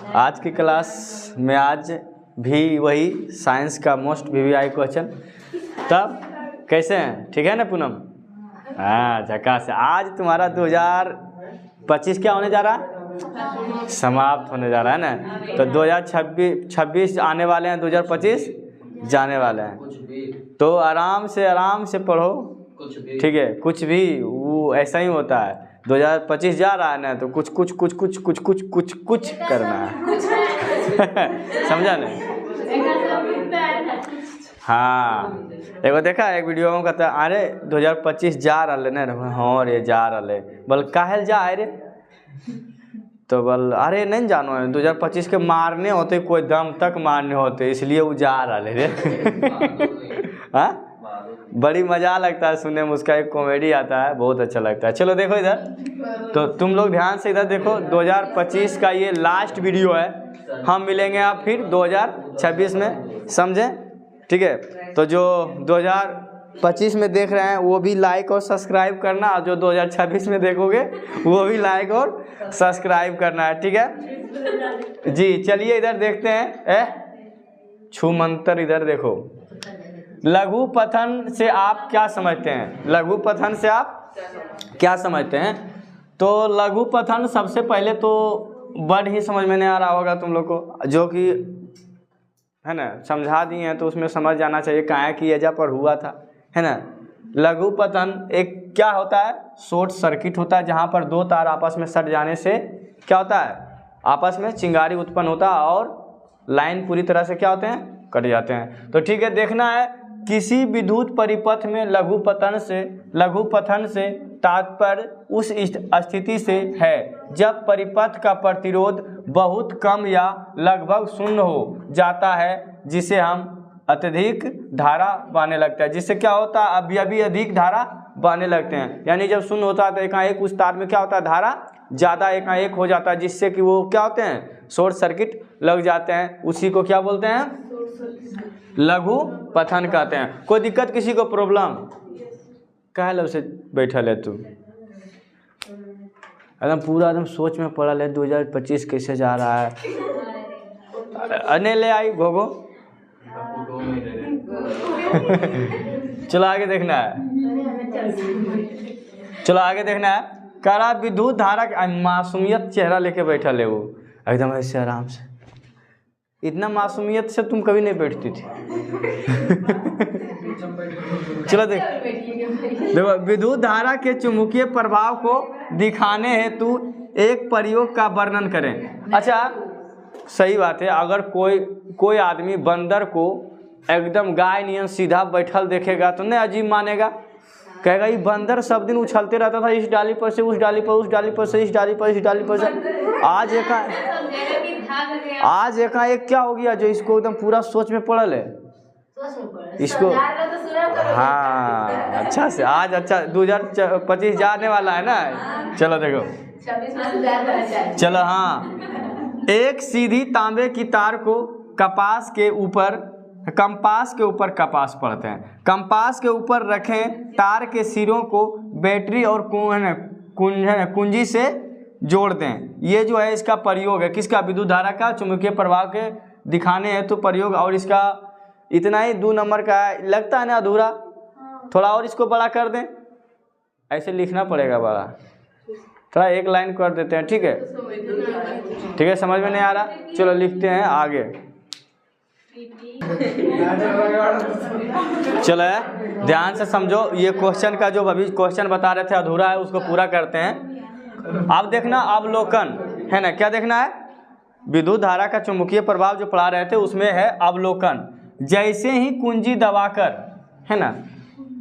आज की क्लास में आज भी वही साइंस का मोस्ट VVI क्वेश्चन। तब कैसे हैं? ठीक है ना पूनम? हाँ झकास से। आज तुम्हारा 2025 क्या होने जा रहा है? समाप्त होने जा रहा है ना। तो 2026 आने वाले हैं, 2025 जाने वाले हैं। तो आराम से पढ़ो, ठीक है? कुछ भी वो ऐसा ही होता है। 2025 जा रहा है ना, तो कुछ करना है। समझा नहीं? हाँ, एगो देखा एक वीडियो में कहता है अरे 2025 जा रहा है ना। हाँ रे जा रहा है। बोल काहे जा रे? तो बोल अरे नहीं जानो है, 2025 के मारने होते, कोई दम तक मारने होते, इसलिए वो जा रहा है रे। हाँ बड़ी मज़ा लगता है सुनने में, उसका एक कॉमेडी आता है, बहुत अच्छा लगता है। चलो देखो इधर, तो तुम लोग ध्यान से इधर देखो। 2025 का ये लास्ट वीडियो है। हम मिलेंगे आप फिर 2026 में, समझे? ठीक है, तो जो 2025 में देख रहे हैं वो भी लाइक और सब्सक्राइब करना, और जो 2026 में देखोगे वो भी लाइक और सब्सक्राइब करना है, ठीक है जी। चलिए इधर देखते हैं। छूमंतर इधर देखो। लघु पठन से आप क्या समझते हैं? लघु पठन से आप क्या समझते हैं? तो लघु पठन सबसे पहले तो वर्ड ही समझ में नहीं आ रहा होगा तुम लोग को, जो कि है ना समझा दिए हैं, तो उसमें समझ जाना चाहिए काहे की एजा पर हुआ था, है ना। लघु पठन एक क्या होता है? शॉर्ट सर्किट होता है, जहाँ पर दो तार आपस में सट जाने से क्या होता है? आपस में चिंगारी उत्पन्न होता है और लाइन पूरी तरह से क्या होते हैं? कट जाते हैं। तो ठीक है, देखना है किसी विद्युत परिपथ में लघु पठन से तात्पर्य उस स्थिति से है जब परिपथ का प्रतिरोध बहुत कम या लगभग शून्य हो जाता है, जिसे हम अत्यधिक धारा बहने लगता है। जिससे क्या होता है? अभी अधिक धारा बहने लगते हैं। यानी जब शून्य होता है तो एकाएक उस तार में क्या होता है? धारा ज़्यादा एकाएक हो जाता है, जिससे कि वो क्या होते हैं? शॉर्ट सर्किट लग जाते हैं। उसी को क्या बोलते हैं? लघु पठन कहते हैं। कोई दिक्कत, किसी को प्रॉब्लम? काहे लो से बैठल है तू? एकदम पूरा एकदम सोच में पड़ल है 2025 कैसे जा रहा है। अने ले आई घोघो। चलो आगे देखना है, चलो आगे देखना है। करा विद्युत धारा के मासूमियत चेहरा लेके बैठल है वो, एकदम ऐसे आराम से। इतना मासूमियत से तुम कभी नहीं बैठती थी। चलो देखो, विद्युत धारा के चुंबकीय प्रभाव को दिखाने हेतु एक प्रयोग का वर्णन करें। अच्छा सही बात है, अगर कोई आदमी बंदर को एकदम गाय नियन सीधा बैठल देखेगा तो नहीं अजीब मानेगा, कहेगा ये बंदर सब दिन उछलते रहता था, इस डाली पर से उस डाली पर, उस डाली पर से इस डाली पर, इस डाली पर से। आज एकाएक क्या हो गया जो इसको एकदम पूरा सोच में पड़ल है इसको। हाँ अच्छा से आज अच्छा 2025 जाने वाला है ना। चलो देखो, चलो हाँ, एक सीधी तांबे की तार को कंपास के ऊपर कपास पढ़ते हैं। कंपास के ऊपर रखें, तार के सिरों को बैटरी और कुंजी से जोड़ दें। ये जो है इसका प्रयोग है, किसका? विद्युत धारा का चुंबकीय प्रभाव के दिखाने हैं तो प्रयोग। और इसका इतना ही 2 नंबर का है, लगता है ना अधूरा? थोड़ा और इसको बड़ा कर दें, ऐसे लिखना पड़ेगा बड़ा, थोड़ा एक लाइन कर देते हैं, ठीक है? ठीक है, समझ में नहीं आ रहा? चलो लिखते हैं आगे। चलो ध्यान से समझो, ये क्वेश्चन का जो अभी क्वेश्चन बता रहे थे अधूरा है, उसको पूरा करते हैं। अब देखना अवलोकन है ना, क्या देखना है? विद्युत धारा का चुंबकीय प्रभाव जो पढ़ा रहे थे उसमें है अवलोकन। जैसे ही कुंजी दबाकर, है ना,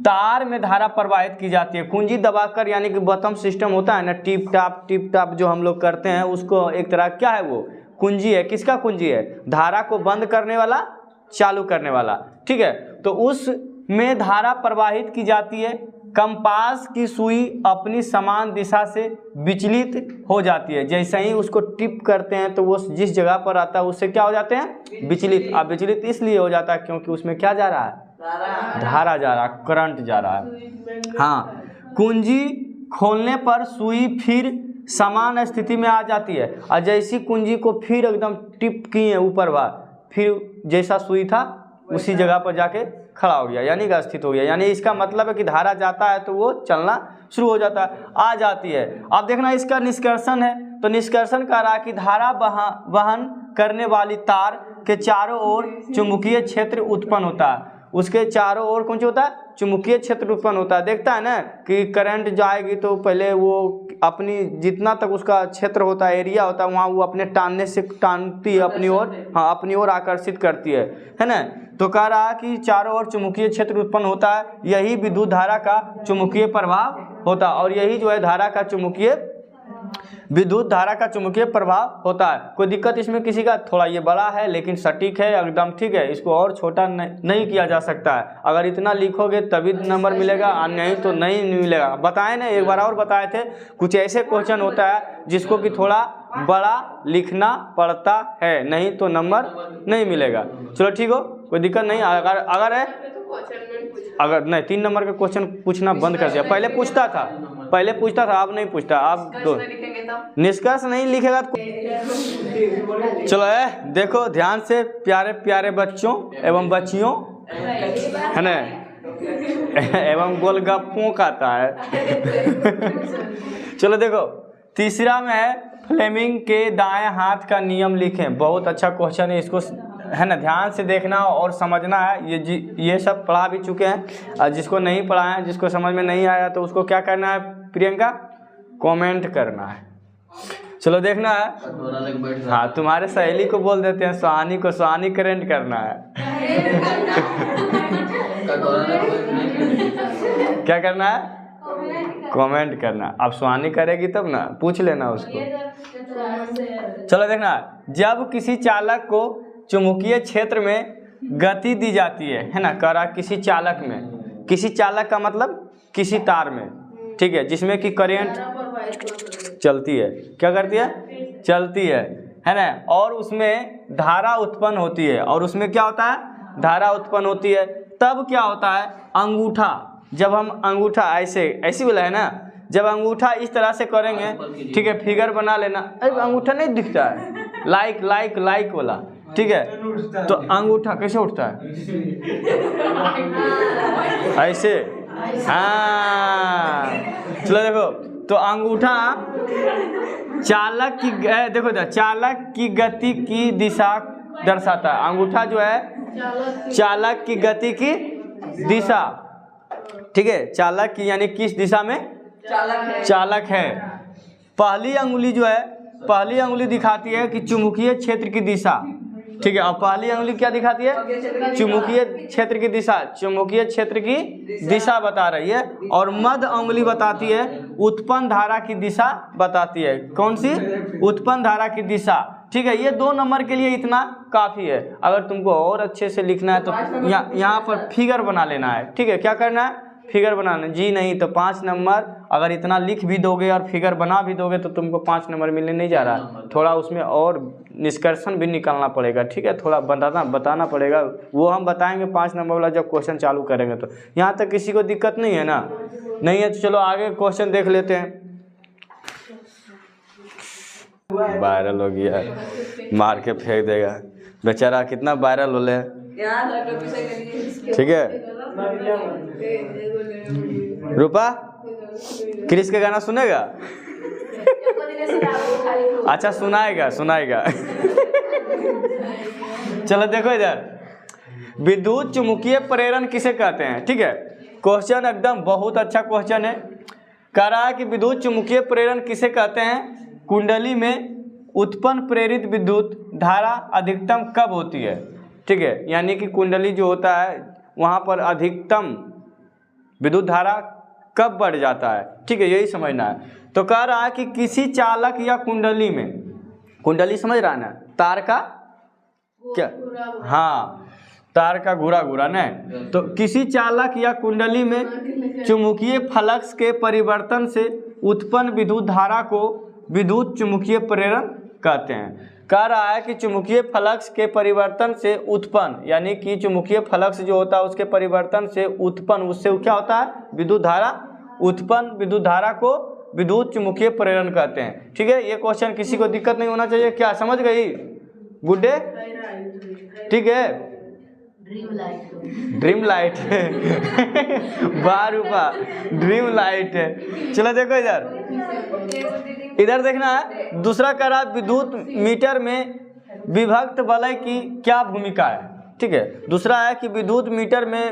तार में धारा प्रवाहित की जाती है। कुंजी दबाकर यानी कि बटन सिस्टम होता है ना, टिप टाप जो हम लोग करते हैं, उसको एक तरह क्या है वो? कुंजी है। किसका कुंजी है? धारा को बंद करने वाला, चालू करने वाला, ठीक है। तो उसमें धारा प्रवाहित की जाती है। कंपास की सुई अपनी समान दिशा से विचलित हो जाती है। जैसे ही उसको टिप करते हैं तो वो जिस जगह पर आता है उससे क्या हो जाते हैं? विचलित। अब विचलित इसलिए हो जाता है क्योंकि उसमें क्या जा रहा है? धारा जा रहा है, करंट जा रहा है। हाँ, कुंजी खोलने पर सुई फिर समान स्थिति में आ जाती है, और जैसी कुंजी को फिर एकदम टिप किए ऊपर बार, फिर जैसा सुई था उसी जगह पर जाके खड़ा हो गया, यानी कि स्थित हो गया। यानी इसका मतलब है कि धारा जाता है तो वो चलना शुरू हो जाता है, आ जाती है। अब देखना इसका निष्कर्षण है, तो निष्कर्षण कह रहा है कि धारा वहन करने वाली तार के चारों ओर चुंबकीय क्षेत्र उत्पन्न होता है। उसके चारों ओर कौन सा होता है? चुंबकीय क्षेत्र उत्पन्न होता है। देखता है ना कि करंट जाएगी तो पहले वो अपनी जितना तक उसका क्षेत्र होता है, एरिया होता है, वहाँ वो अपने टानने से टानती है अपनी ओर, हाँ अपनी ओर आकर्षित करती है ना। तो कह रहा है कि चारों ओर चुंबकीय क्षेत्र उत्पन्न होता है, यही विद्युत धारा का चुंबकीय प्रभाव होता है, और यही जो है धारा का विद्युत धारा का चुंबकीय प्रभाव होता है। कोई दिक्कत इसमें किसी का? थोड़ा ये बड़ा है लेकिन सटीक है, एकदम ठीक है, इसको और छोटा नहीं किया जा सकता है। अगर इतना लिखोगे तभी नंबर मिलेगा, और नहीं तो नहीं मिलेगा। बताए ना, एक बार और बताए थे, कुछ ऐसे क्वेश्चन होता है जिसको कि थोड़ा बड़ा लिखना पड़ता है, नहीं तो नंबर नहीं मिलेगा। चलो ठीक हो, कोई दिक्कत नहीं। अगर है, अगर नहीं 3 नंबर का क्वेश्चन पूछना बंद कर दिया। पहले पूछता था, अब नहीं पूछता। अब दो निष्कर्ष नहीं लिखेगा तो चलो देखो ध्यान से, प्यारे प्यारे बच्चों एवं बच्चियों, है ना, एवं गोलगप्पों खाता है। चलो देखो, तीसरा में है फ्लेमिंग के दाएं हाथ का नियम लिखें। बहुत अच्छा क्वेश्चन है, इसको है ना ध्यान से देखना और समझना है। ये सब पढ़ा भी चुके हैं, और जिसको नहीं पढ़ा है, जिसको समझ में नहीं आया तो उसको क्या करना है प्रियंका? कमेंट करना है। चलो देखना है, हाँ तुम्हारे सहेली को बोल देते हैं सुहानी को, सुहानी करेंट करना है। क्या करना है? कमेंट करना। अब सुहानी करेगी तब ना, पूछ लेना उसको। चलो देखना, जब किसी चालक को चुंबकीय क्षेत्र में गति दी जाती है ना, करा किसी चालक में, किसी चालक का मतलब किसी तार में, ठीक है, जिसमें कि करंट चलती है, क्या करती है? चलती है ना, और उसमें धारा उत्पन्न होती है, और उसमें क्या होता है? धारा उत्पन्न होती है। तब क्या होता है? अंगूठा, जब हम अंगूठा ऐसी वाला है ना, जब अंगूठा इस तरह से करेंगे, ठीक है, फिगर बना लेना। अरे अंगूठा नहीं दिखता है, लाइक वाला, ठीक है, तो अंगूठा कैसे उठता है? ऐसे, हाँ। चलो देखो, तो अंगूठा चालक की, देखो चालक की गति की दिशा दर्शाता है। अंगूठा जो है चालक की गति की दिशा, ठीक है, चालक की यानी किस दिशा में चालक है। पहली अंगुली जो है, पहली अंगुली दिखाती है कि चुंबकीय क्षेत्र की दिशा, ठीक है, और पहली अंगुली क्या दिखाती है? चुंबकीय क्षेत्र की दिशा, चुंबकीय क्षेत्र की दिशा बता रही है। और मध्य अंगुली बताती है उत्पन्न धारा की दिशा बताती है। कौन सी? उत्पन्न धारा की दिशा, ठीक है। ये 2 नंबर के लिए इतना काफ़ी है। अगर तुमको और अच्छे से लिखना है तो यहाँ पर फिगर बना लेना है, ठीक है। क्या करना है? फिगर बनाना जी, नहीं तो 5 नंबर अगर इतना लिख भी दोगे और फिगर बना भी दोगे तो तुमको 5 नंबर मिलने नहीं जा रहा। थोड़ा उसमें और निष्कर्षण भी निकालना पड़ेगा, ठीक है, थोड़ा बताना पड़ेगा। वो हम बताएंगे 5 नंबर वाला जब क्वेश्चन चालू करेंगे। तो यहाँ तक किसी को दिक्कत नहीं है ना? नहीं है तो चलो आगे क्वेश्चन देख लेते हैं। वायरल हो गया, मार के फेंक देगा बेचारा, कितना वायरल हो ले, ठीक है। रूपा क्रिस का गाना सुनेगा? अच्छा सुनाएगा। चलो देखो इधर, विद्युत चुंबकीय प्रेरण किसे कहते हैं? ठीक है, क्वेश्चन एकदम बहुत अच्छा क्वेश्चन है। कह रहा है कि विद्युत चुंबकीय प्रेरण किसे कहते हैं? कुंडली में उत्पन्न प्रेरित विद्युत धारा अधिकतम कब होती है? ठीक है, यानी कि कुंडली जो होता है वहाँ पर अधिकतम विद्युत धारा कब बढ़ जाता है, ठीक है, यही समझना है। तो कह रहा है कि किसी चालक या कुंडली में, कुंडली समझ रहा है ना, तार का क्या, हाँ तार का घुरा ना, तो किसी चालक या कुंडली में चुंबकीय फ्लक्स के परिवर्तन से उत्पन्न विद्युत धारा को विद्युत चुंबकीय प्रेरण कहते हैं। कह रहा है कि चुंबकीय फ्लक्स के परिवर्तन से उत्पन्न, यानी कि चुंबकीय फ्लक्स जो होता है उसके परिवर्तन से उत्पन्न, उससे क्या होता है? विद्युत धारा उत्पन्न विद्युत धारा को विद्युत चुम्बकीय प्रेरण कहते हैं। ठीक है, ये क्वेश्चन किसी को दिक्कत नहीं होना चाहिए। क्या समझ गई? Good day. ठीक है, ड्रीम लाइट वाह रूपा, ड्रीम लाइट है। चलो देखो इधर देखना है। दूसरा कह रहा है विद्युत मीटर में विभक्त वलय की क्या भूमिका है। ठीक है, दूसरा है कि विद्युत मीटर में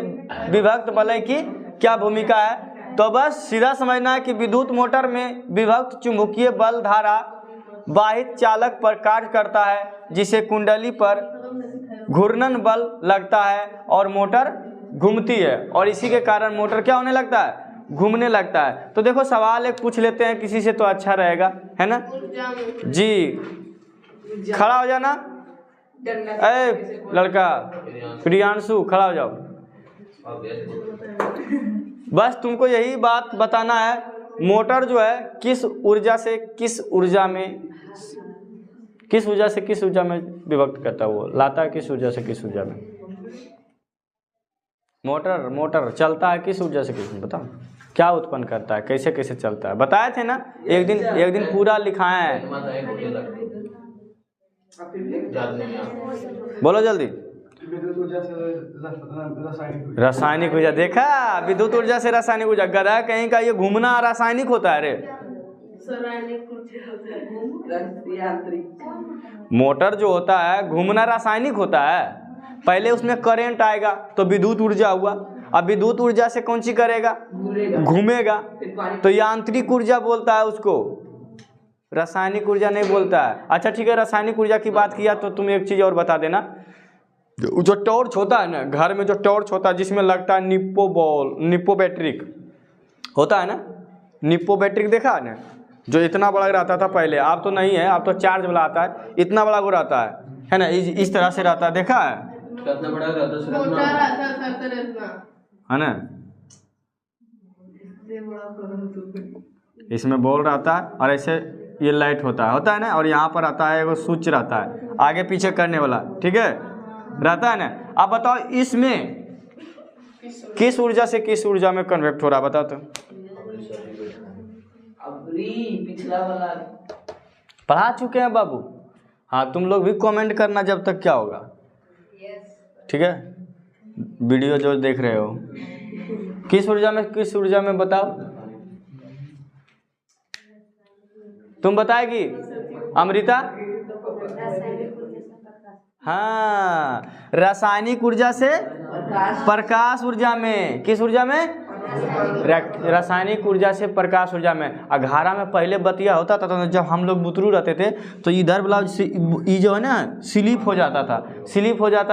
विभक्त वलय की क्या भूमिका है। तो बस सीधा समझना है कि विद्युत मोटर में विभक्त चुंबकीय बल धारा वाहित चालक पर कार्य करता है, जिसे कुंडली पर घूर्णन बल लगता है और मोटर घूमती है, और इसी के कारण मोटर क्या होने लगता है? घूमने लगता है। तो देखो सवाल एक पूछ लेते हैं किसी से तो अच्छा रहेगा, है ना जी। खड़ा हो जाना, ए लड़का प्रियांशु खड़ा हो जाओ। बस तुमको यही बात बताना है, मोटर जो है किस ऊर्जा से किस ऊर्जा में विभक्त करता है, वो लाता है किस ऊर्जा से किस ऊर्जा में। मोटर चलता है किस ऊर्जा से किस में, बताओ क्या उत्पन्न करता है, कैसे कैसे चलता है। बताए थे ना एक दिन पूरा लिखाए हैं। बोलो जल्दी। रासायनिक ऊर्जा। देखा, विद्युत ऊर्जा से रासायनिक ऊर्जा। गधा कहीं का ये घूमना रासायनिक होता है रे। मोटर जो होता है घूमना रासायनिक होता है। पहले उसमें करंट आएगा तो विद्युत ऊर्जा हुआ, अब विद्युत ऊर्जा से कौन सी करेगा? घूमेगा, तो यांत्रिक ऊर्जा बोलता है उसको, रासायनिक ऊर्जा नहीं बोलता है। अच्छा ठीक है, रासायनिक ऊर्जा की बात किया तो तुम एक चीज और बता देना। जो टॉर्च होता है ना घर में, जो टॉर्च होता है जिसमें लगता है निप्पो बैट्रिक होता है ना, निप्पो बैट्रिक देखा है ना, जो इतना बड़ा रहता था पहले, अब तो नहीं है, अब तो चार्ज वाला आता है, इतना बड़ा वो रहता है ना, इस तरह से रहता है, देखा है? कितना बड़ा है ना, इसमें बॉल रहता है और ऐसे ये लाइट होता है ना, और यहाँ पर आता है वो स्विच रहता है आगे पीछे करने वाला, ठीक है, रहता है ना। अब बताओ इसमें किस ऊर्जा से किस ऊर्जा में कन्वर्ट हो रहा है, बताओ तो। पिछला वाला पढ़ा चुके हैं बाबू। हाँ, तुम लोग भी कमेंट करना जब तक क्या होगा, ठीक है। वीडियो जो देख रहे हो किस ऊर्जा में बताओ, तुम बताएगी अमृता? हाँ, रासायनिक ऊर्जा से प्रकाश ऊर्जा में। किस ऊर्जा में? रासायनिक ऊर्जा से प्रकाश ऊर्जा में। अघारा में पहले बतिया होता था, तो जब हम लोग बुतरू रहते थे तो इधर वाला ये जो है ना स्लिप हो जाता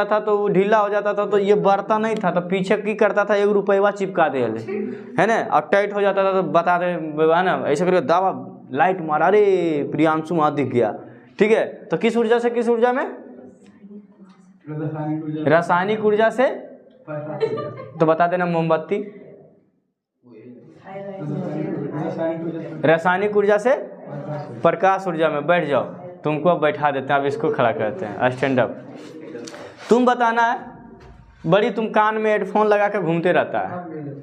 था तो वो ढीला हो जाता था, तो ये बढ़ता नहीं था, तो पीछे की करता था 1 रुपया चिपका दे, है ना, और टाइट हो जाता था तो बता दे, है ना, ऐसे करके दावा लाइट मारा, अरे प्रियांशु वहाँ दिख गया, ठीक है। तो किस ऊर्जा से किस ऊर्जा में? रासायनिक ऊर्जा से। तो बता देना मोमबत्ती। रासायनिक ऊर्जा से प्रकाश ऊर्जा में। बैठ जाओ, तुमको अब बैठा देते हैं, अब इसको खड़ा करते हैं, स्टैंड अप। तुम बताना है, बड़ी तुम कान में हेडफोन लगा के घूमते रहता है,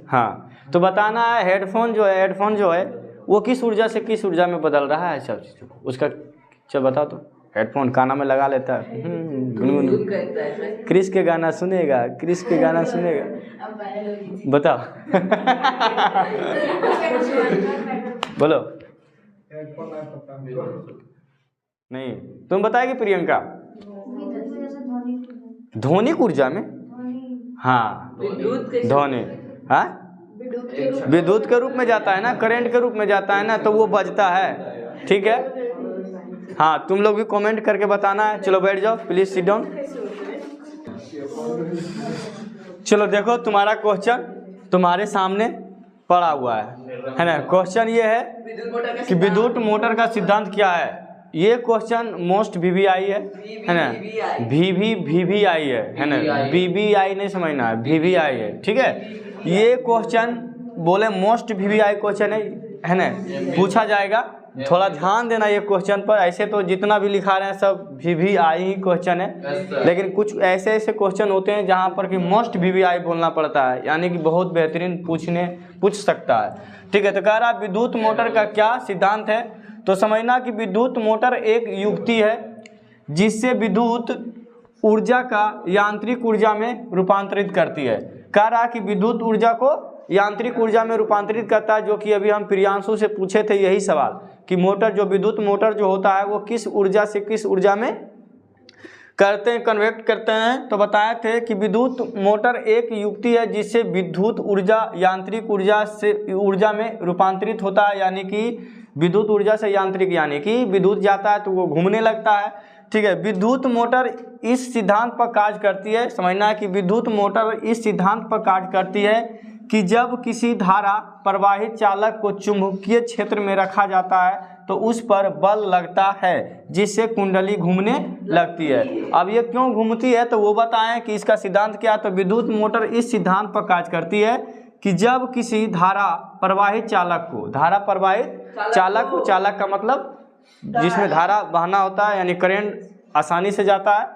हाँ, तो बताना है हेडफोन जो है वो किस ऊर्जा से किस ऊर्जा में बदल रहा है, सब चीज़ उसका। चल बताओ तो। हेडफोन काना में लगा लेता है, क्रिस के गाना सुनेगा, बताओ बोलो। नहीं, तुम बताएगी प्रियंका? ध्वनिक ऊर्जा में, हाँ, ध्वनि, हाँ, विद्युत के रूप में जाता है ना, करंट के रूप में जाता है ना, तो वो बजता है, ठीक है। हाँ, तुम लोग भी कमेंट करके बताना है। चलो बैठ जाओ, प्लीज सिट डाउन। चलो देखो, तुम्हारा क्वेश्चन तुम्हारे सामने पड़ा हुआ है ना। क्वेश्चन ये है कि विद्युत मोटर का सिद्धांत क्या है। ये क्वेश्चन मोस्ट VVI है ना, VVI है ना, BBI नहीं समझना है, VVI है, ठीक है। ये क्वेश्चन बोले मोस्ट VVI क्वेश्चन है ना, पूछा जाएगा थोड़ा ध्यान देना ये क्वेश्चन पर। ऐसे तो जितना भी लिखा रहे हैं सब VVI ही क्वेश्चन है, लेकिन कुछ ऐसे ऐसे क्वेश्चन होते हैं जहाँ पर कि मोस्ट VVI बोलना पड़ता है, यानी कि बहुत बेहतरीन पूछ सकता है। ठीक है, तो कह रहा विद्युत मोटर का क्या सिद्धांत है। तो समझना कि विद्युत मोटर एक युक्ति है जिससे विद्युत ऊर्जा का यांत्रिक ऊर्जा में रूपांतरित करती है। कह रहा कि विद्युत ऊर्जा को यांत्रिक ऊर्जा में रूपांतरित करता है, जो कि अभी हम प्रियांशु से पूछे थे यही सवाल कि मोटर जो विद्युत मोटर जो होता है वो किस ऊर्जा से किस ऊर्जा में करते हैं, कन्वर्ट करते हैं। तो बताए थे कि विद्युत मोटर एक युक्ति है जिससे विद्युत ऊर्जा यांत्रिक ऊर्जा से ऊर्जा में रूपांतरित होता है, यानी कि विद्युत ऊर्जा से यांत्रिक, यानी कि विद्युत जाता है तो वो घूमने लगता है। ठीक है, विद्युत मोटर इस सिद्धांत पर कार्य करती है। समझना है कि विद्युत मोटर इस सिद्धांत पर कार्य करती है कि जब किसी धारा प्रवाहित चालक को चुंबकीय क्षेत्र में रखा जाता है तो उस पर बल लगता है जिससे कुंडली घूमने लगती है। अब ये क्यों घूमती है तो वो बताएं कि इसका सिद्धांत क्या है। तो विद्युत मोटर इस सिद्धांत पर कार्य करती है कि जब किसी धारा प्रवाहित चालक को, धारा प्रवाहित चालक का मतलब जिसमें धारा बहना होता है, यानी करंट आसानी से जाता है,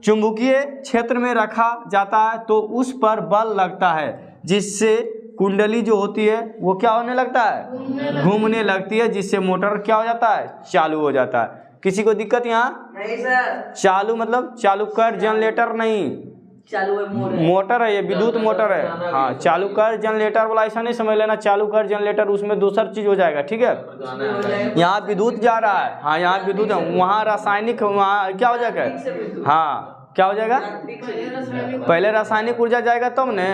चुंबकीय क्षेत्र में रखा जाता है तो उस पर बल लगता है जिससे कुंडली जो होती है वो क्या होने लगता है, घूमने लगती है, जिससे मोटर क्या हो जाता है, चालू हो जाता है। किसी को दिक्कत यहाँ? नहीं सर। चालू मतलब चालू कर जनरेटर नहीं, चालू है मोटर है, ये विद्युत मोटर है। हाँ, चालू कर जनरेटर वाला ऐसा नहीं समझ लेना, चालू कर जनरेटर उसमें दूसर चीज हो जाएगा। ठीक है, यहाँ विद्युत जा रहा है, हाँ यहाँ विद्युत है, वहाँ रासायनिक, वहाँ क्या हो जाएगा, हाँ क्या हो जाएगा, पहले रासायनिक ऊर्जा जाएगा तब ने।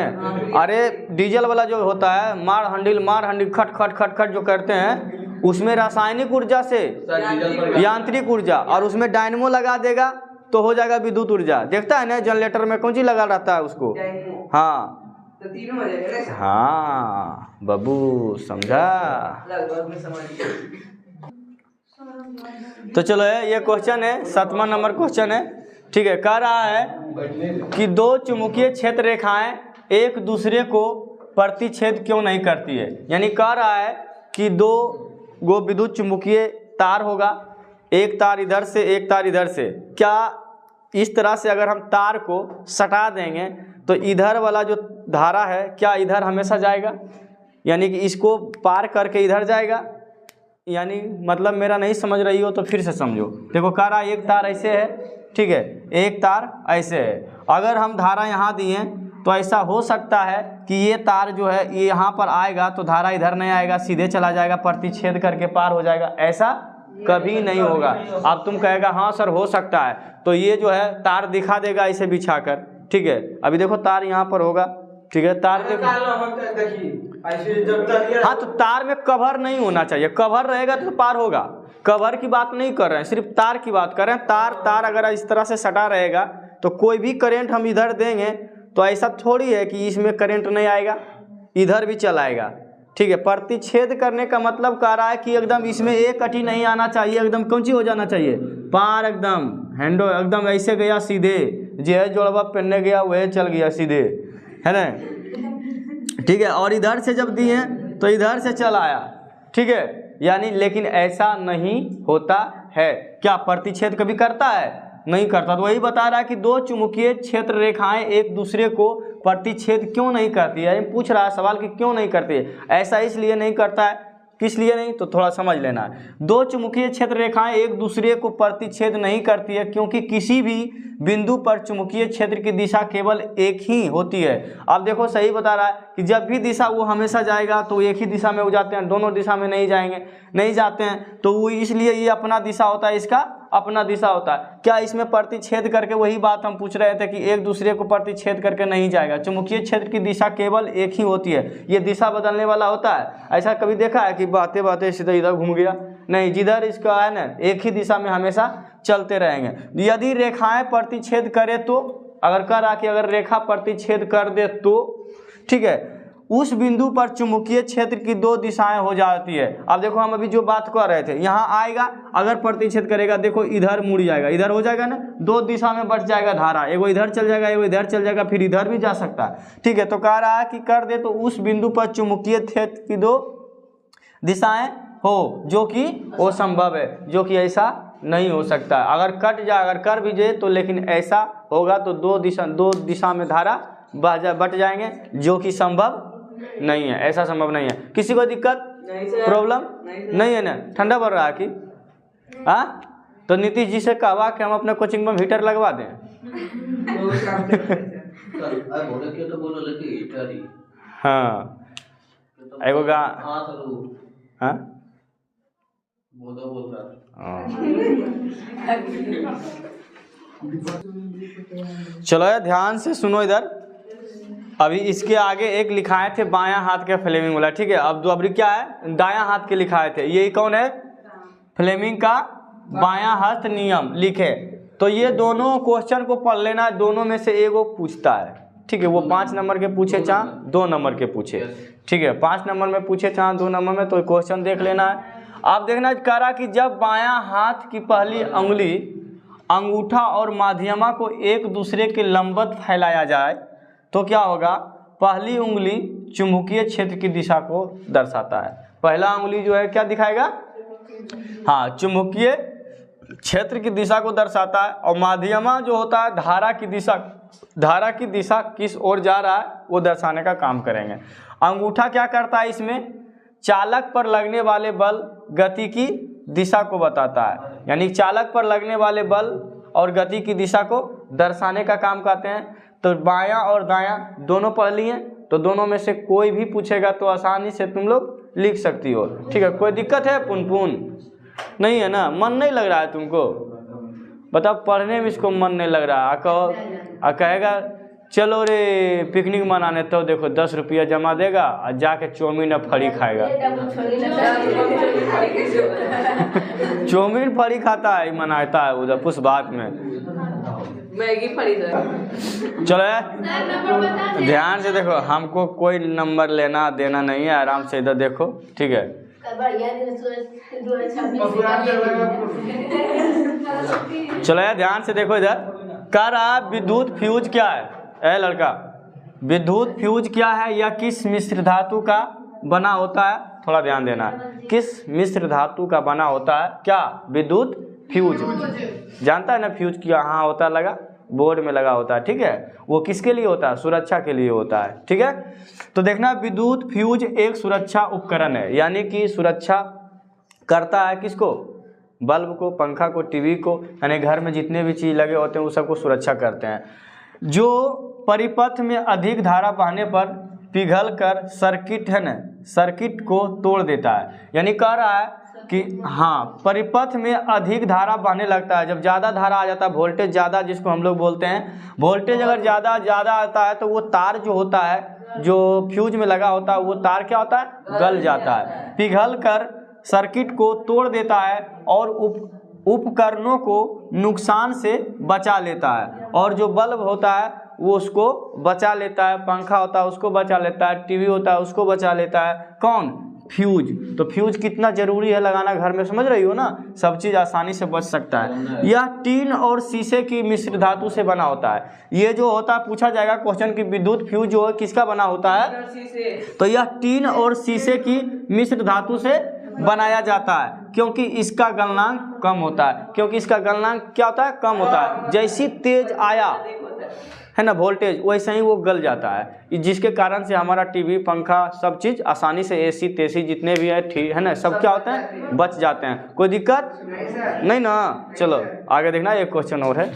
अरे डीजल वाला जो होता है मार हंडिल खट खट खट खट जो करते हैं उसमें रासायनिक ऊर्जा से यांत्रिक ऊर्जा, और उसमें डायनमो लगा देगा तो हो जाएगा विद्युत ऊर्जा। देखता है ना जनरेटर में कौन चीज लगा रहता है उसको, हाँ तो तीनों हो जाएगा। हाँ बबू समझा। तो चलो ये क्वेश्चन है 7वां नंबर क्वेश्चन है। ठीक है, कह रहा है कि दो चुंबकीय क्षेत्र रेखाएं एक दूसरे को प्रतिच्छेद क्यों नहीं करती है। यानी कह रहा है कि दो गो विद्युत चुंबकीय तार होगा, एक तार इधर से एक तार इधर से, क्या इस तरह से अगर हम तार को सटा देंगे तो इधर वाला जो धारा है क्या इधर हमेशा जाएगा, यानी कि इसको पार करके इधर जाएगा। यानी मतलब मेरा नहीं समझ रही हो तो फिर से समझो। देखो कह रहा एक तार ऐसे है, ठीक है, एक तार ऐसे है, अगर हम धारा यहाँ दिए तो ऐसा हो सकता है कि ये तार जो है ये यहाँ पर आएगा तो धारा इधर नहीं आएगा, सीधे चला जाएगा, प्रतिच्छेद करके पार हो जाएगा। ऐसा कभी नहीं होगा। अब तुम कहेगा हाँ सर हो सकता है, तो ये जो है तार दिखा देगा इसे बिछाकर। ठीक है, अभी देखो तार यहाँ पर होगा, ठीक है, तार देखो, हाँ तो तार में कवर नहीं होना चाहिए, कवर रहेगा तो पार होगा। कवर की बात नहीं कर रहे हैं, सिर्फ तार की बात कर रहे हैं। तार अगर इस तरह से सटा रहेगा तो कोई भी करंट हम इधर देंगे तो ऐसा थोड़ी है कि इसमें करंट नहीं आएगा, इधर भी चलाएगा। ठीक है, प्रतिच्छेद करने का मतलब कह रहा है कि एकदम इसमें एक कटी नहीं आना चाहिए, एकदम कौन सी हो जाना चाहिए, पार, एकदम हैंडो एकदम ऐसे गया सीधे, जो जोड़वा पहनने गया वह चल गया सीधे, है ना। ठीक है, और इधर से जब दिए तो इधर से चल आया। ठीक है, यानी लेकिन ऐसा नहीं होता है। क्या प्रतिच्छेद कभी करता है? नहीं करता। तो वही बता रहा है कि दो चुंबकीय क्षेत्र रेखाएं एक दूसरे को प्रतिच्छेद क्यों नहीं करती है। पूछ रहा है सवाल कि क्यों नहीं करती है। ऐसा इसलिए नहीं करता है, किस लिए नहीं तो थोड़ा समझ लेना है। दो चुंबकीय क्षेत्र रेखाएं एक दूसरे को प्रतिच्छेद नहीं करती है क्योंकि किसी भी बिंदु पर चुंबकीय क्षेत्र की दिशा केवल एक ही होती है। अब देखो सही बता रहा है कि जब भी दिशा वो हमेशा जाएगा तो एक ही दिशा में हो जाते हैं, दोनों दिशा में नहीं जाते हैं, तो वो इसलिए ये अपना दिशा होता है, इसका अपना दिशा होता है। क्या इसमें प्रतिच्छेद करके, वही बात हम पूछ रहे थे कि एक दूसरे को प्रतिच्छेद करके नहीं जाएगा। चुंबकीय क्षेत्र की दिशा केवल एक ही होती है, ये दिशा बदलने वाला होता है। ऐसा कभी देखा है कि बातें बातें सीधा इधर घूम गया? नहीं, जिधर इसका है ना एक ही दिशा में हमेशा चलते रहेंगे। यदि रेखाएं प्रतिच्छेद करे तो, अगर कह रहा कि अगर रेखा प्रतिच्छेद कर दे तो, ठीक है, उस बिंदु पर चुंबकीय क्षेत्र की दो दिशाएं हो जाती है। अब देखो हम अभी जो बात कर रहे थे, यहाँ आएगा अगर प्रतिच्छेद करेगा, देखो इधर मुड़ जाएगा, इधर हो जाएगा ना, दो दिशा में बढ़ जाएगा धारा, एगो इधर चल जाएगा एगो इधर चल जाएगा, फिर इधर भी जा सकता है। ठीक है, तो कह रहा है कि कर दे तो उस बिंदु पर चुंबकीय क्षेत्र की दो दिशाएं हो, जो कि वो संभव है, जो कि ऐसा नहीं हो सकता। अगर कट जाए, अगर कर भी जाए तो लेकिन ऐसा होगा तो दो दिशा में धारा बट जाएंगे, जो कि संभव नहीं है, ऐसा संभव नहीं है। किसी को दिक्कत, प्रॉब्लम नहीं है ना? ठंडा पड़ रहा है कि तो नीतीश जी से कहवा कि हम अपने कोचिंग में हीटर लगवा दें। हाँ एगो गा हाँ चलो यार ध्यान से सुनो इधर। अभी इसके आगे एक लिखाए थे बायां हाथ के फ्लेमिंग वाला, ठीक है। अब दूसरी क्या है, दायां हाथ के लिखाए थे। ये कौन है, फ्लेमिंग का बायां हस्त नियम लिखे। तो ये दोनों क्वेश्चन को पढ़ लेना, दोनों में से एगो पूछता है, ठीक है। वो 5 नंबर के पूछे चाहे 2 नंबर के पूछे, ठीक है। 5 नंबर में पूछे चाहे 2 नंबर में, तो क्वेश्चन देख लेना है। आप देखना कह रहा कि जब बायां हाथ की पहली अंगुली अंगूठा और माध्यमा को एक दूसरे के लंबवत फैलाया जाए तो क्या होगा। पहली उंगली चुंबकीय क्षेत्र की दिशा को दर्शाता है। पहला उंगली जो है क्या दिखाएगा, हाँ चुंबकीय क्षेत्र की दिशा को दर्शाता है। और माध्यमा जो होता है धारा की दिशा किस ओर जा रहा है वो दर्शाने का काम करेंगे। अंगूठा क्या करता है, इसमें चालक पर लगने वाले बल गति की दिशा को बताता है, यानी चालक पर लगने वाले बल और गति की दिशा को दर्शाने का काम करते हैं। तो बायां और दायां दोनों पढ़ लिए, तो दोनों में से कोई भी पूछेगा तो आसानी से तुम लोग लिख सकती हो, ठीक है। कोई दिक्कत है पुनपुन नहीं है ना, मन नहीं लग रहा है तुमको, बताओ पढ़ने में इसको मन नहीं लग रहा है। कहेगा चलो रे पिकनिक मनाने, तो देखो 10 रुपया जमा देगा और जाके चौमीन और फड़ी खाएगा। चौमीन फड़ी खाता है, मनाता है उधर पुष्प बात में, मैगी फड़ी। चलो ध्यान से देखो, हमको कोई नंबर लेना देना नहीं है, आराम से इधर देखो, ठीक है। चलो यार ध्यान से देखो इधर। कह रहा विद्युत फ्यूज क्या है, ए लड़का, विद्युत फ्यूज क्या है या किस मिश्र धातु का बना होता है, थोड़ा ध्यान देना। किस मिश्र धातु का बना होता है क्या, विद्युत फ्यूज। जानता है ना फ्यूज कहाँ होता है, लगा बोर्ड में लगा होता है, ठीक है। वो किसके लिए होता है, सुरक्षा के लिए होता है, ठीक है। तो देखना विद्युत फ्यूज एक सुरक्षा उपकरण है, यानी कि सुरक्षा करता है किसको, बल्ब को, पंखा को, टीवी को, यानी घर में जितने भी चीज़ लगे होते हैं वो सबको सुरक्षा करते हैं। जो परिपथ में अधिक धारा बहने पर पिघल कर सर्किट है ना, सर्किट को तोड़ देता है। यानी कह रहा है कि हाँ परिपथ में अधिक धारा बहने लगता है, जब ज़्यादा धारा आ जाता है, वोल्टेज ज़्यादा जिसको हम लोग बोलते हैं, वोल्टेज अगर ज़्यादा आता है तो वो तार जो होता है, जो फ्यूज में लगा होता है, वो तार क्या होता है, गल जाता है, पिघल कर सर्किट को तोड़ देता है और उपकरणों को नुकसान से बचा लेता है। और जो बल्ब होता है वो उसको बचा लेता है, पंखा होता है उसको बचा लेता है, टीवी होता है उसको बचा लेता है, कौन, फ्यूज। तो फ्यूज कितना जरूरी है लगाना घर में, समझ रही हो ना, सब चीज़ आसानी से बच सकता है। यह टीन और शीशे की मिश्र धातु से बना होता है। ये जो होता है, पूछा जाएगा क्वेश्चन की विद्युत फ्यूज जो है किसका बना होता है, तो यह टीन और शीशे की मिश्र धातु से बनाया जाता है, क्योंकि इसका गलनांक कम होता है। क्योंकि इसका गलनांक क्या होता है, कम होता है। जैसी तेज आया है ना वोल्टेज, वैसे ही वो गल जाता है, जिसके कारण से हमारा टीवी, पंखा, सब चीज़ आसानी से, एसी तेसी जितने भी है, ठीक है ना, सब क्या होते हैं, बच जाते हैं। कोई दिक्कत नहीं ना। चलो आगे देखना, एक क्वेश्चन और है।